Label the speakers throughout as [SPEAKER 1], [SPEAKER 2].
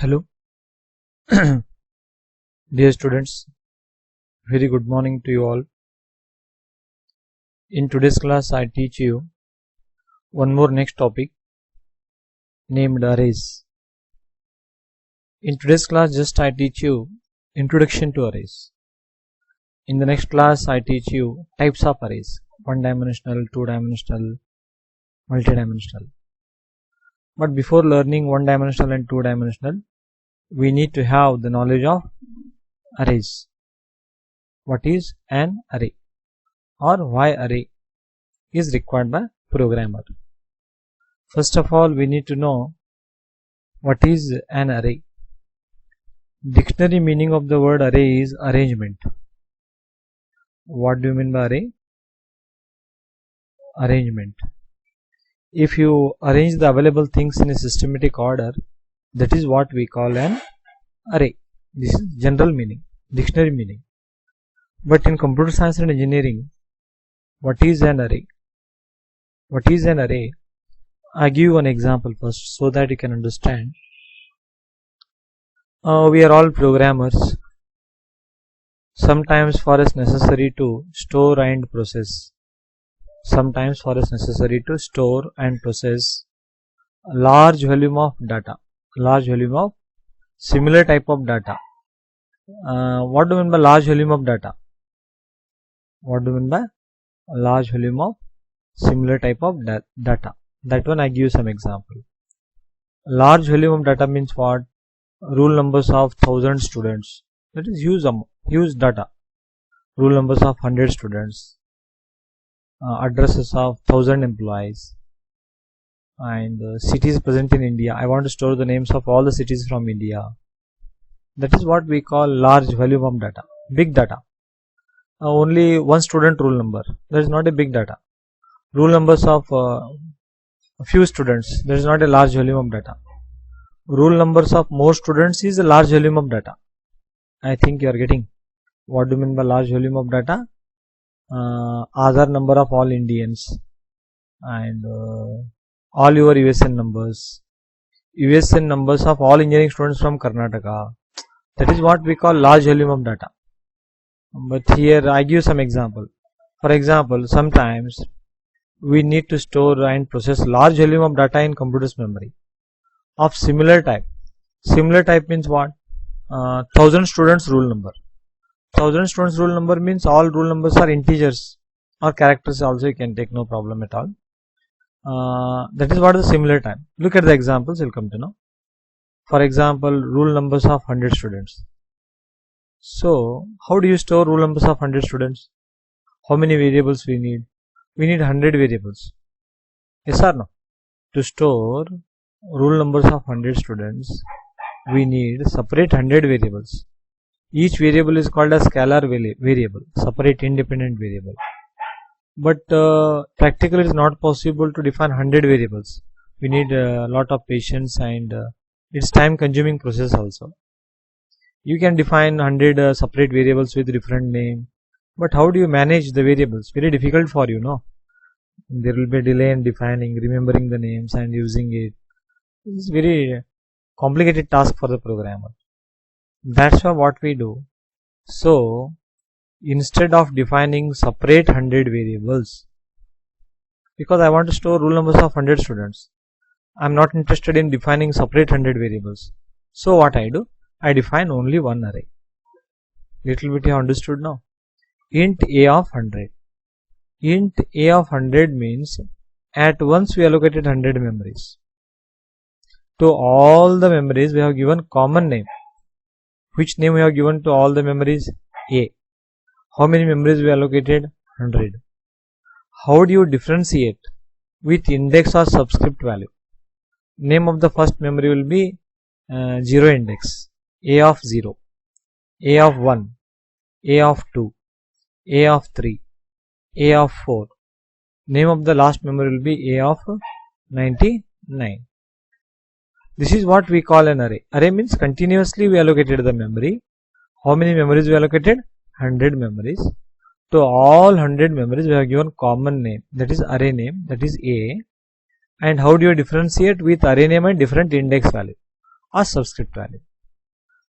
[SPEAKER 1] Hello, dear students. Very good morning to you all. In today's class, I teach you one more next topic named arrays. In today's class, just I teach you introduction to arrays. In the next class, I teach you types of arrays: one-dimensional, two-dimensional, multi-dimensional. But before learning one-dimensional and two-dimensional, we need to have the knowledge of arrays. What is an array or why array is required by programmer? First of all, we need to know what is an array. Dictionary meaning of the word array is arrangement. What do you mean by array? Arrangement. If you arrange the available things in a systematic order, that is what we call an array. This is general meaning, dictionary meaning. But in computer science and engineering, what is an array? What is an array? I give you an example first so that you can understand. We are all programmers. Sometimes for us necessary to store and process. Sometimes for us necessary to store and process a large volume of data. Large volume of similar type of data. What do you mean by large volume of data? What do you mean by a large volume of similar type of data? That one I give you some example. Large volume of data means what? Rule numbers of 1000 students. That is huge data. Rule numbers of 100 students. Addresses of 1000 employees. And cities present in India. I want to store the names of all the cities from India. That is what we call large volume of data. Big data. Only one student rule number. That is not a big data. Rule numbers of a few students. That is not a large volume of data. Rule numbers of more students is a large volume of data. I think you are getting. What do you mean by large volume of data? Aadhaar number of all Indians and all your USN numbers. USN numbers of all engineering students from Karnataka. That is what we call large volume of data. But here I give some example. For example, sometimes we need to store and process large volume of data in computer's memory of similar type. Similar type means what? 1000 students rule number. 1000 students rule number means all rule numbers are integers or characters also you can take, no problem at all. That is what is the similar type. Look at the examples, you'll come to know. For example, rule numbers of 100 students. So, how do you store rule numbers of 100 students? How many variables we need? We need 100 variables. Yes or no? To store rule numbers of 100 students, we need separate 100 variables. Each variable is called a scalar variable, separate independent variable. But practically it is not possible to define 100 variables. We need a lot of patience and it's time consuming process also. You can define 100 separate variables with different name. But how do you manage the variables? Very difficult for you, no? There will be a delay in defining, remembering the names and using it. It's very complicated task for the programmer. That's why what we do. So, instead of defining separate 100 variables, because I want to store rule numbers of 100 students, I am not interested in defining separate 100 variables. So, what I do? I define only one array. Little bit you have understood now. Int a of 100. Int a of 100 means at once we allocated 100 memories. To all the memories we have given common name. Which name we have given to all the memories? A. How many memories we allocated? 100. How do you differentiate? With index or subscript value. Name of the first memory will be 0 index. A of 0. A of 1. A of 2. A of 3. A of 4. Name of the last memory will be A of 99. This is what we call an array. Array means continuously we allocated the memory. How many memories we allocated? 100 memories. To all 100 memories we have given common name, that is array name, that is A. And how do you differentiate? With array name and different index value. or subscript value.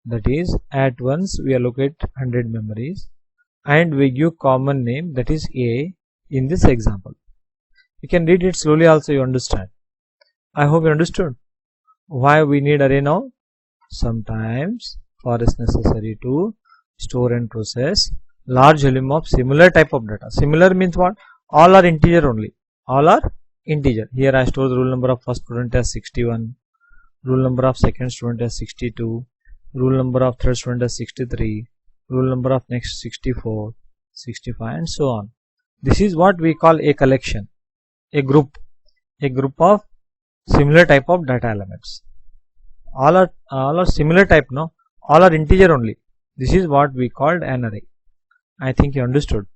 [SPEAKER 1] That is, at once we allocate 100 memories and we give common name, that is A, in this example. You can read it slowly also, you understand. I hope you understood why we need array now. Sometimes for is necessary to store and process large volume of similar type of data. Similar means what? All are integer only. All are integer. Here I store the roll number of first student as 61, roll number of second student as 62, roll number of third student as 63, roll number of next 64, 65 and so on. This is what we call a collection, a group of similar type of data elements. All are similar type, no? All are integer only. This is what we called an array. I think you understood.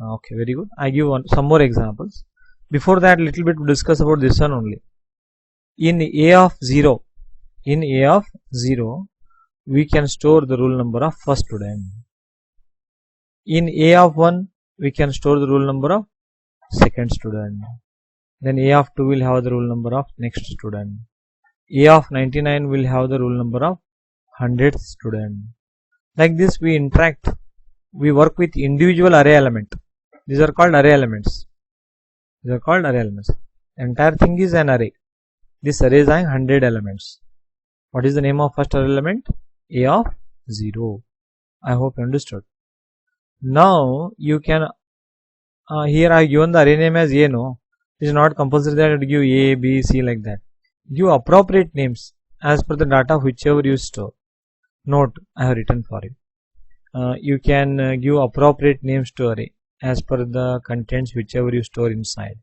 [SPEAKER 1] Okay, very good. I give some more examples. Before that, little bit to discuss about this one only. In A of 0, we can store the roll number of first student. In A of 1, we can store the roll number of second student. Then A of 2 will have the roll number of next student. A of 99 will have the roll number of 100th student. Like this we interact. We work with individual array element. These are called array elements. Entire thing is an array. This array is having 100 elements. What is the name of first array element? A of 0. I hope you understood. Now you can here I have given the array name as A, no? It is not compulsory that you give A, B, C like that. Give appropriate names as per the data whichever you store. Note, I have written for you. You can give appropriate names to array as per the contents whichever you store inside.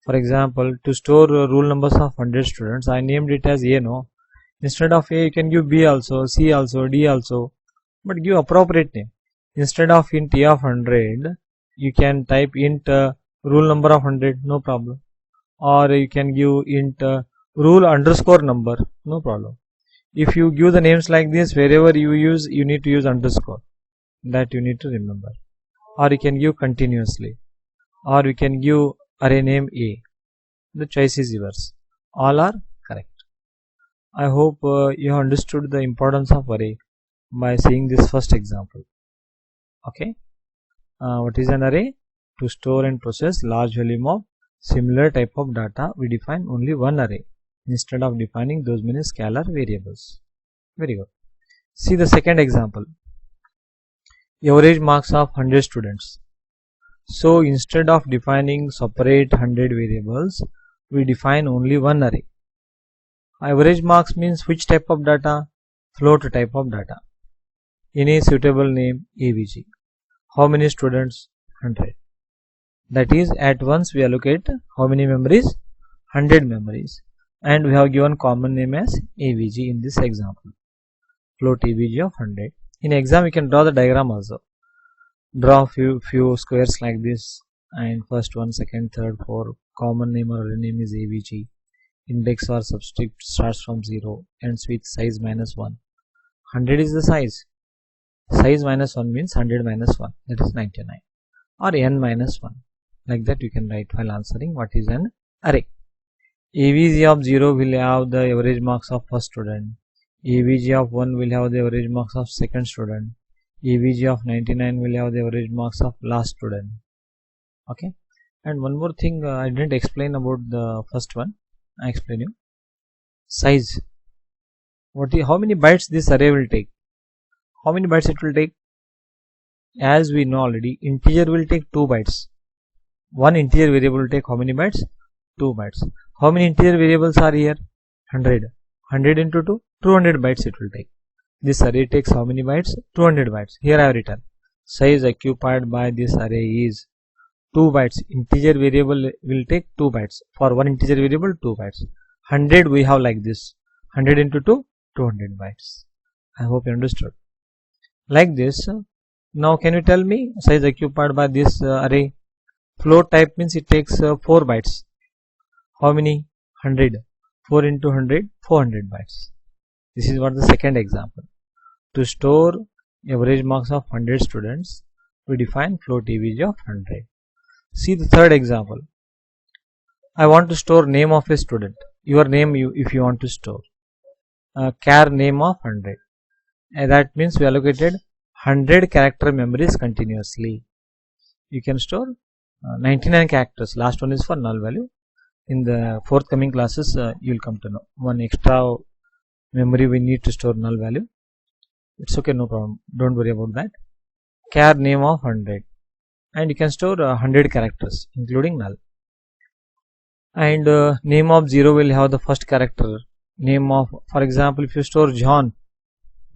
[SPEAKER 1] For example, to store rule numbers of 100 students, I named it as A, no? Instead of A, you can give B also, C also, D also, but give appropriate name. Instead of int A of 100, you can type int rule number of 100, no problem. Or you can give int rule underscore number, no problem. If you give the names like this, wherever you use, you need to use underscore. That you need to remember. Or you can give continuously. Or you can give array name A. The choice is yours. All are correct. I hope you have understood the importance of array by seeing this first example. Okay. What is an array? To store and process large volume of similar type of data, we define only one array instead of defining those many scalar variables. Very good. See the second example. Average marks of 100 students. So instead of defining separate 100 variables, we define only one array. Average marks means which type of data? Float type of data. Any suitable name AVG. How many students? 100. That is, at once we allocate how many memories? 100 memories. And we have given common name as AVG in this example. Float AVG of 100. In exam, you can draw the diagram also. Draw few squares like this, and first one, second, third, fourth. Common name or array name is AVG. Index or subscript starts from 0, ends with size minus 1. 100 is the size. Size minus 1 means 100 minus 1, that is 99. Or n minus 1. Like that you can write while answering what is an array. AVG of 0 will have the average marks of first student. AVG of 1 will have the average marks of second student. AVG of 99 will have the average marks of last student. Okay. And one more thing I didn't explain about the first one. I explain you. Size. How many bytes this array will take? How many bytes it will take? As we know already, integer will take 2 bytes. One integer variable will take how many bytes? 2 bytes. How many integer variables are here? 100. 100 into 2, 200 bytes it will take. This array takes how many bytes? 200 bytes. Here I have written. Size occupied by this array is 2 bytes. Integer variable will take 2 bytes. For one integer variable, 2 bytes. 100 we have like this. 100 into 2, 200 bytes. I hope you understood. Like this. Now can you tell me size occupied by this array? Float type means it takes 4 bytes. How many? 100. 4 into 100, 400 bytes. This is what the second example. To store average marks of 100 students, we define float AVG of 100. See the third example. I want to store name of a student. Your name if you want to store. char name of 100. That means we allocated 100 character memories continuously. You can store 99 characters. Last one is for null value. In the forthcoming classes, you will come to know one extra memory we need to store null value. It's okay, no problem. Don't worry about that. Char name of 100, and you can store 100 characters including null. And name of 0 will have the first character. Name of, for example, if you store John,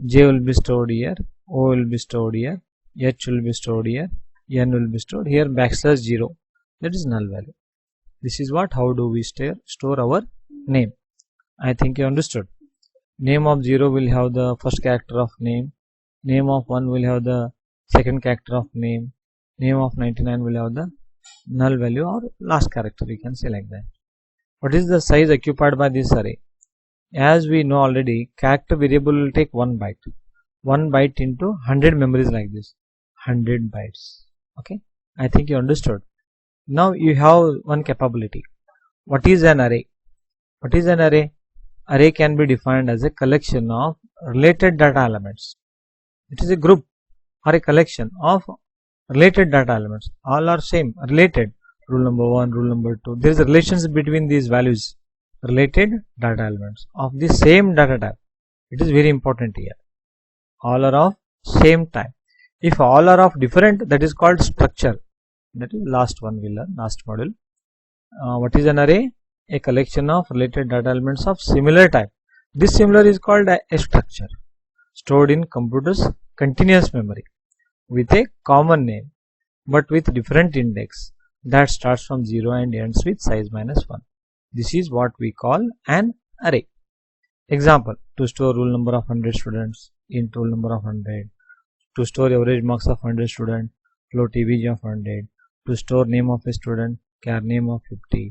[SPEAKER 1] J will be stored here, O will be stored here, H will be stored here, N will be stored here, backslash 0, that is null value. This is what, how do we store our name. I think you understood. Name of 0 will have the first character of name. Name of 1 will have the second character of name. Name of 99 will have the null value or last character, you can say like that. What is the size occupied by this array? As we know already, character variable will take 1 byte. 1 byte into 100 memories like this. 100 bytes. Okay, I think you understood. Now you have one capability. What is an array? What is an array? Array can be defined as a collection of related data elements. It is a group or a collection of related data elements. All are same, related. Rule number 1, rule number 2. There is a relationship between these values. Related data elements of the same data type. It is very important here. All are of same type. If all are of different, that is called structure. That is last one we learn, last module. What is an array? A collection of related data elements of similar type. This similar is called a structure, stored in computer's continuous memory with a common name but with different index that starts from 0 and ends with size -1. This is what we call an array. Example, to store rule number of 100 students, int roll number of 100, to store average marks of 100 students, float AVG of 100, to store name of a student, char name of 50.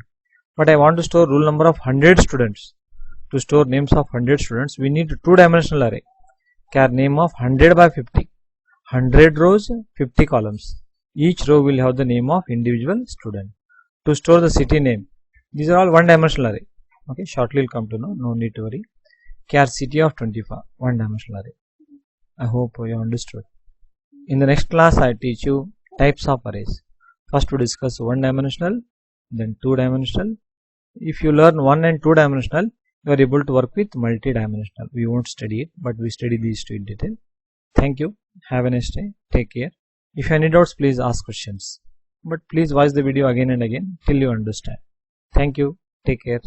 [SPEAKER 1] But I want to store rule number of 100 students. To store names of 100 students, we need 2-dimensional array. Char name of 100 by 50. 100 rows, 50 columns. Each row will have the name of individual student. To store the city name, these are all 1-dimensional array. Okay, shortly will come to know, no need to worry. Char city of 25, 1-dimensional array. I hope you understood. In the next class, I teach you types of arrays. First we discuss 1-dimensional, then 2-dimensional. If you learn 1 and 2-dimensional, you are able to work with multi-dimensional. We won't study it, but we study these two in detail. Thank you. Have a nice day. Take care. If you have any doubts, please ask questions. But please watch the video again and again till you understand. Thank you. Take care.